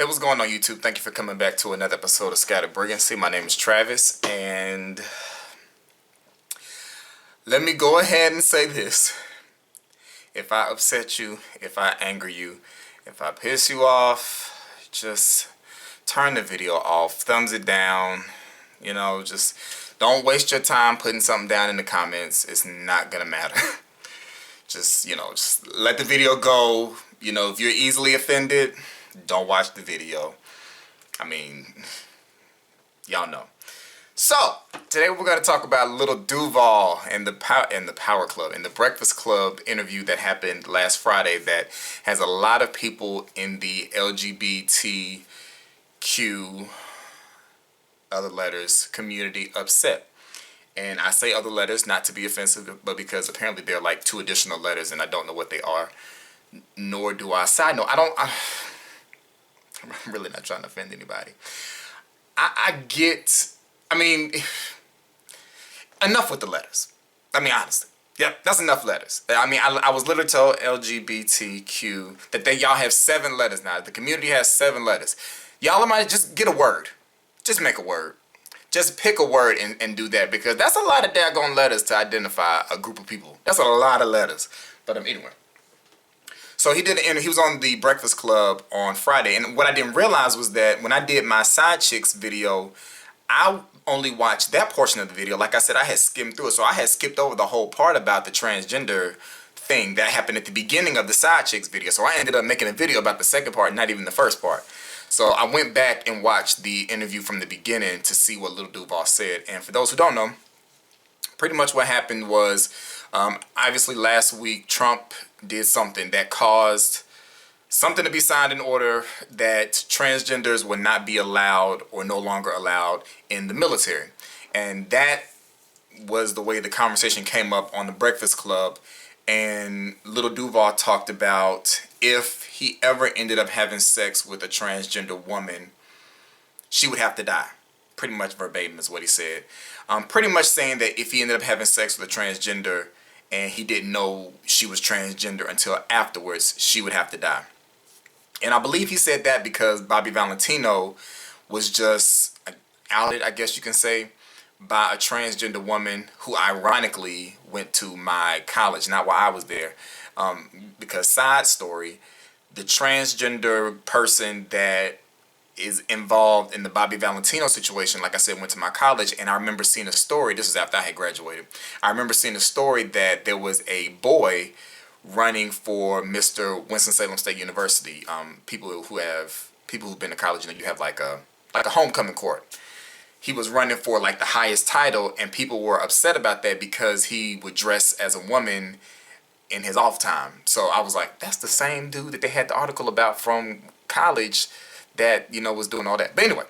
Hey, what's going on YouTube? Thank you for coming back to another episode of Scattered Brilliancy. My name is Travis, and let me go ahead and say this. If I upset you, if I anger you, if I piss you off, just turn the video off, thumbs it down, just don't waste your time putting something down in the comments. It's not gonna matter. Just let the video go. If you're easily offended, don't watch the video. I mean, y'all know. So today we're going to talk about Lil Duval and the Power Club and the Breakfast Club interview that happened last Friday that has a lot of people in the LGBTQ other letters community upset. And I say other letters not to be offensive, but because apparently there are like 2 additional letters and I don't know what they are. Nor do I. Side note, I'm really not trying to offend anybody. I mean, enough with the letters. I mean, honestly. Yep, that's enough letters. I mean, I was literally told LGBTQ that y'all have 7 letters now. The community has 7 letters. Y'all might just get a word. Just make a word. Just pick a word and do that, because that's a lot of daggone letters to identify a group of people. That's a lot of letters. But anyway. So he was on the Breakfast Club on Friday, and what I didn't realize was that when I did my Side Chicks video, I only watched that portion of the video. Like I said, I had skimmed through it, so I had skipped over the whole part about the transgender thing that happened at the beginning of the Side Chicks video. So I ended up making a video about the second part, not even the first part. So I went back and watched the interview from the beginning to see what Lil Duval said. And for those who don't know, pretty much what happened was, obviously last week Trump did something that caused something to be signed in order that transgenders would not be allowed or no longer allowed in the military. And that was the way the conversation came up on the Breakfast Club. And Lil Duval talked about if he ever ended up having sex with a transgender woman, she would have to die. Pretty much verbatim is what he said. Pretty much saying that if he ended up having sex with a transgender and he didn't know she was transgender until afterwards, she would have to die. And I believe he said that because Bobby Valentino was just outed, I guess you can say, by a transgender woman who ironically went to my college, not while I was there. Because side story, the transgender person that is involved in the Bobby Valentino situation, like I said, went to my college, and I remember seeing a story. This is after I had graduated. I remember seeing a story that there was a boy running for Mr. Winston-Salem State University. People who've been to college, you have like a homecoming court. He was running for like the highest title, and people were upset about that because he would dress as a woman in his off time. So I was like, that's the same dude that they had the article about from college that, was doing all that. But anyway,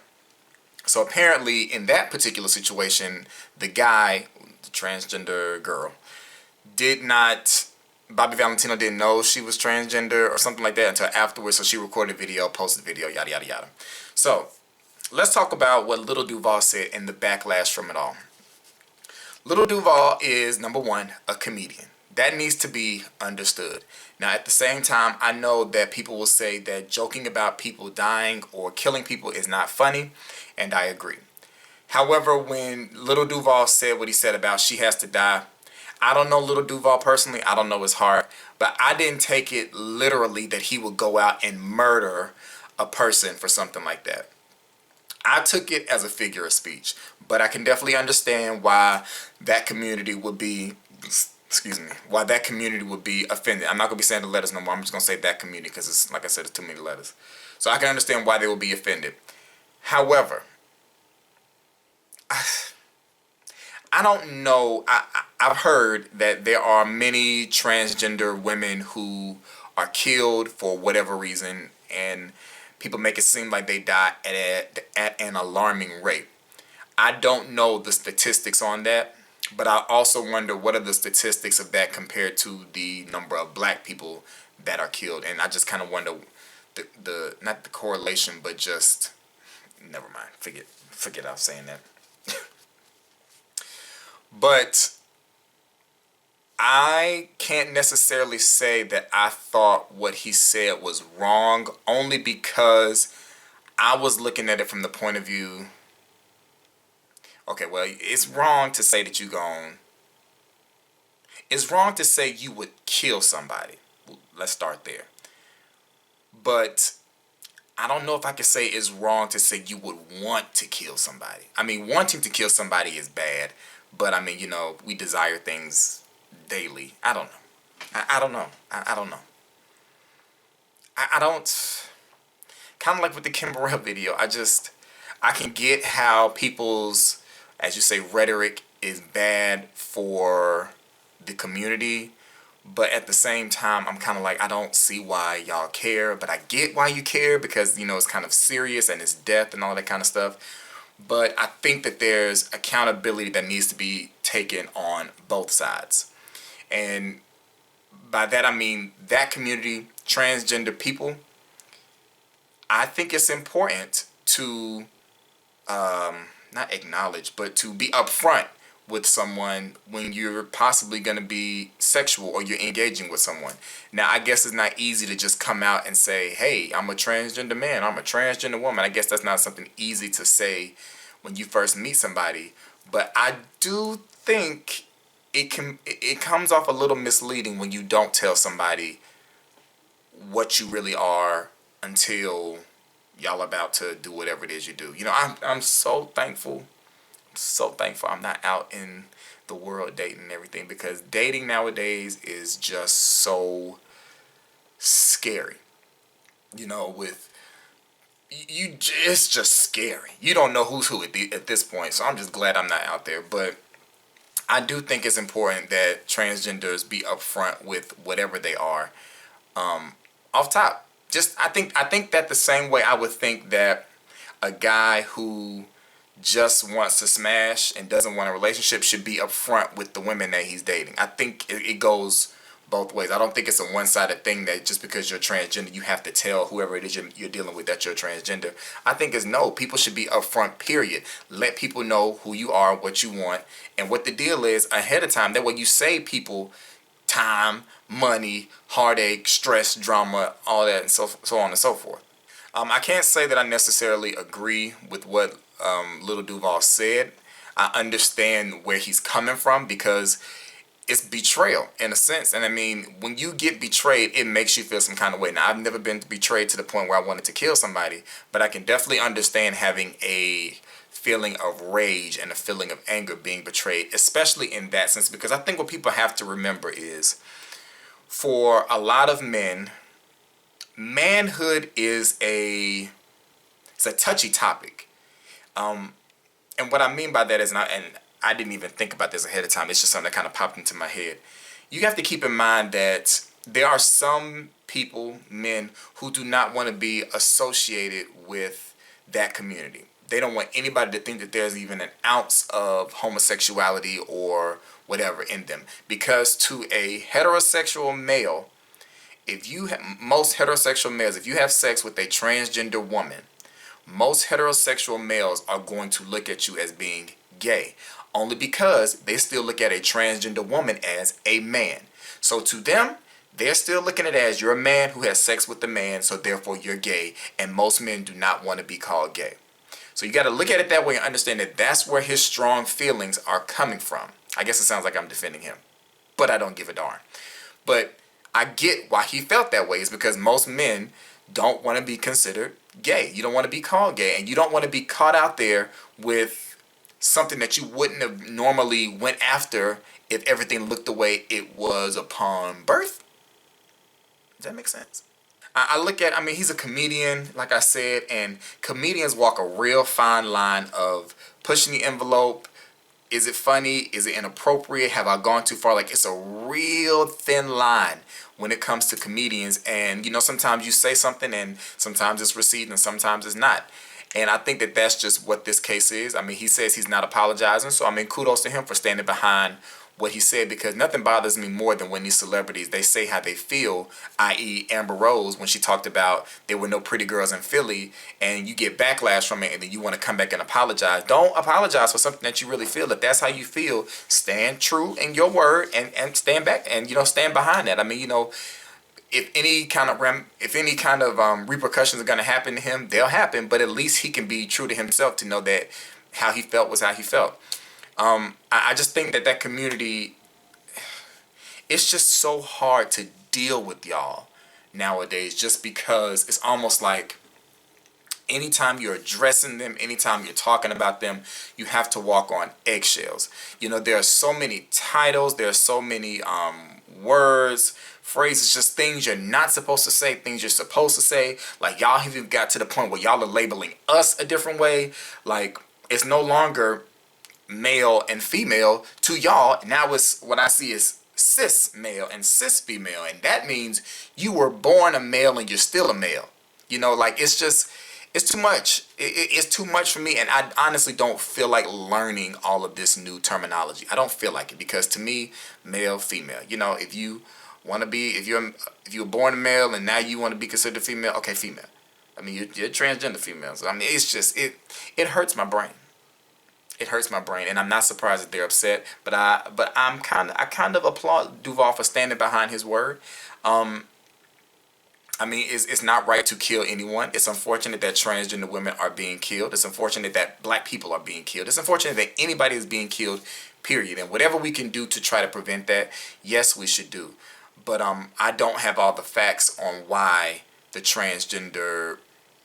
so apparently in that particular situation, the guy, the transgender girl, Bobby Valentino didn't know she was transgender or something like that until afterwards. So she recorded a video, posted a video, yada, yada, yada. So let's talk about what Lil Duval said and the backlash from it all. Lil Duval is, number one, a comedian. That needs to be understood. Now, at the same time, I know that people will say that joking about people dying or killing people is not funny, and I agree. However, when Lil Duval said what he said about she has to die, I don't know Lil Duval personally. I don't know his heart, but I didn't take it literally that he would go out and murder a person for something like that. I took it as a figure of speech, but I can definitely understand why that community would be, why that community would be offended. I'm not going to be saying the letters no more. I'm just going to say that community because, it's like I said, it's too many letters. So I can understand why they would be offended. However, I don't know. I've heard that there are many transgender women who are killed for whatever reason, and people make it seem like they die at an alarming rate. I don't know the statistics on that, but I also wonder what are the statistics of that compared to the number of black people that are killed. And I just kind of wonder the not the correlation, but just never mind. Forget I was saying that. But I can't necessarily say that I thought what he said was wrong, only because I was looking at it from the point of view, okay, well, it's wrong to say that it's wrong to say you would kill somebody. Let's start there. But I don't know if I could say it's wrong to say you would want to kill somebody. I mean, wanting to kill somebody is bad, but I mean, we desire things daily. I don't know. I don't know. I don't know. I don't. Kind of like with the Kim Burrell video. I can get how people's, as you say, rhetoric is bad for the community. But at the same time, I'm kind of like, I don't see why y'all care. But I get why you care because, it's kind of serious and it's death and all that kind of stuff. But I think that there's accountability that needs to be taken on both sides. And by that, I mean that community, transgender people, I think it's important to not acknowledge, but to be upfront with someone when you're possibly going to be sexual or you're engaging with someone. Now, I guess it's not easy to just come out and say, hey, I'm a transgender man, I'm a transgender woman. I guess that's not something easy to say when you first meet somebody. But I do think it comes off a little misleading when you don't tell somebody what you really are until y'all about to do whatever it is you do. I'm so thankful. So thankful I'm not out in the world dating and everything, because dating nowadays is just so scary. With it's just scary. You don't know who's who at this point. So I'm just glad I'm not out there. But I do think it's important that transgenders be upfront with whatever they are. Off top, I think that the same way I would think that a guy who just wants to smash and doesn't want a relationship should be upfront with the women that he's dating. I think it goes both ways. I don't think it's a one-sided thing that just because you're transgender you have to tell whoever it is you're dealing with that you're transgender. I think it's no. People should be upfront, period. Let people know who you are, what you want, and what the deal is ahead of time. That way you save people time, money, heartache, stress, drama, all that, and so on and so forth. I can't say that I necessarily agree with what Lil Duval said. I understand where he's coming from because it's betrayal in a sense. And I mean, when you get betrayed, it makes you feel some kind of way. Now, I've never been betrayed to the point where I wanted to kill somebody, but I can definitely understand having a feeling of rage and a feeling of anger being betrayed, especially in that sense, because I think what people have to remember is for a lot of men, manhood is it's a touchy topic. And what I mean by that is, and I didn't even think about this ahead of time, it's just something that kind of popped into my head. You have to keep in mind that there are some people, men, who do not want to be associated with that community. They don't want anybody to think that there's even an ounce of homosexuality or whatever in them. Because to a heterosexual male, most heterosexual males, if you have sex with a transgender woman, most heterosexual males are going to look at you as being gay, only because they still look at a transgender woman as a man. So to them, they're still looking at it as you're a man who has sex with a man, so therefore you're gay, and most men do not want to be called gay. So you got to look at it that way and understand that that's where his strong feelings are coming from. I guess it sounds like I'm defending him, but I don't give a darn. But I get why he felt that way. Is because most men don't want to be considered gay. You don't want to be called gay, and you don't want to be caught out there with something that you wouldn't have normally went after if everything looked the way it was upon birth. Does that make sense? I mean, he's a comedian, like I said, and comedians walk a real fine line of pushing the envelope. Is it funny? Is it inappropriate? Have I gone too far? Like, it's a real thin line when it comes to comedians. And, sometimes you say something and sometimes it's received and sometimes it's not. And I think that that's just what this case is. I mean, he says he's not apologizing. So, I mean, kudos to him for standing behind what he said, because nothing bothers me more than when these celebrities, they say how they feel, i.e. Amber Rose, when she talked about there were no pretty girls in Philly, and you get backlash from it, and then you want to come back and apologize. Don't apologize for something that you really feel. If that's how you feel, stand true in your word and stand back and, stand behind that. I mean, if any kind of repercussions are gonna happen to him, they'll happen. But at least he can be true to himself to know that how he felt was how he felt. I just think that community, it's just so hard to deal with y'all nowadays, just because it's almost like anytime you're addressing them, anytime you're talking about them, you have to walk on eggshells. You know, there are so many titles, there are so many words, phrases, just things you're not supposed to say, things you're supposed to say. Like, y'all have even got to the point where y'all are labeling us a different way. Like, it's no longer male and female to y'all. Now it's, what I see is cis male and cis female, and that means you were born a male and you're still a male. You know, like, it's just, it's too much. It's too much for me, and I honestly don't feel like learning all of this new terminology. I don't feel like it, because to me, male, female. You know, if you want to be, if you're born a male and now you want to be considered female, okay, female. I mean, you're transgender female. So I mean, it's just, it hurts my brain. It hurts my brain, and I'm not surprised that they're upset. But I kind of applaud Duval for standing behind his word. I mean, it's not right to kill anyone. It's unfortunate that transgender women are being killed. It's unfortunate that black people are being killed. It's unfortunate that anybody is being killed, period. And whatever we can do to try to prevent that, yes, we should do. But I don't have all the facts on why the transgender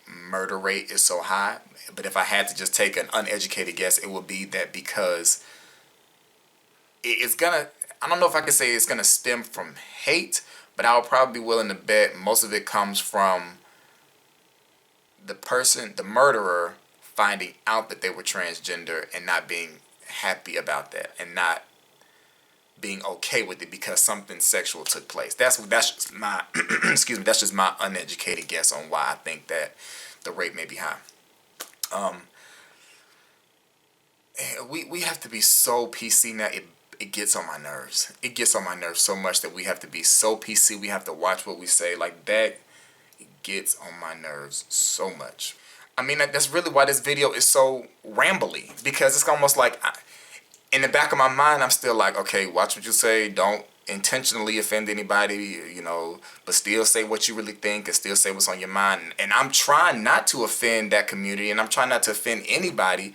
murder rate is so high. But if I had to just take an uneducated guess, it would be that because it's gonna, I don't know if I can say it's gonna stem from hate, but I would probably be willing to bet most of it comes from the person, the murderer, finding out that they were transgender and not being happy about that, and not being okay with it because something sexual took place. That's just my excuse me. That's just my uneducated guess on why I think that the rate may be high. We have to be so PC now. It gets on my nerves. It gets on my nerves so much that we have to be so PC. We have to watch what we say. Like that, it gets on my nerves so much. I mean, that's really why this video is so rambly, because it's almost like in the back of my mind, I'm still like, okay, watch what you say. Don't intentionally offend anybody, you know, but still say what you really think and still say what's on your mind. And I'm trying not to offend that community, and I'm trying not to offend anybody.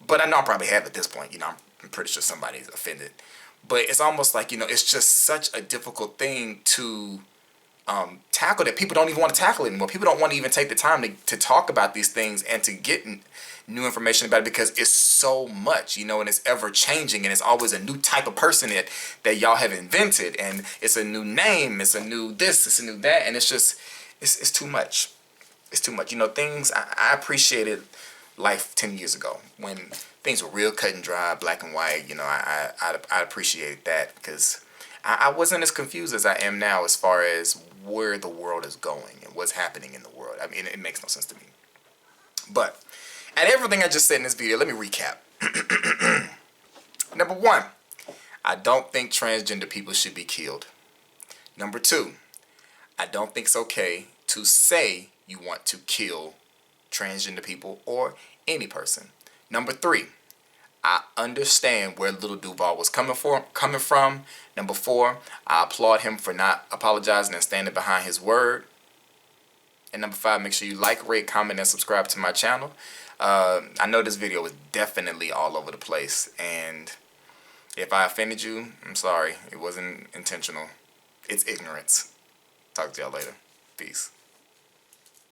But I know I probably have at this point. You know, I'm pretty sure somebody's offended. But it's almost like, you know, it's just such a difficult thing to tackle that people don't even want to tackle it anymore. People don't want to even take the time to talk about these things and to get new information about it, because it's so much, you know, and it's ever changing, and it's always a new type of person that y'all have invented, and it's a new name, it's a new this, it's a new that, and it's just, it's too much. It's too much. You know, things, I appreciated life 10 years ago when things were real cut and dry, black and white. You know, I appreciated that, because I wasn't as confused as I am now as far as where the world is going and what's happening in the world. I mean, it makes no sense to me. But at everything I just said in this video, let me recap. Number one, I don't think transgender people should be killed. Number two, I don't think it's okay to say you want to kill transgender people or any person. Number three, I understand where Lil Duval was coming from. Number four, I applaud him for not apologizing and standing behind his word. And number five, make sure you like, rate, comment, and subscribe to my channel. I know this video was definitely all over the place, and if I offended you, I'm sorry. It wasn't intentional. It's ignorance. Talk to y'all later. Peace.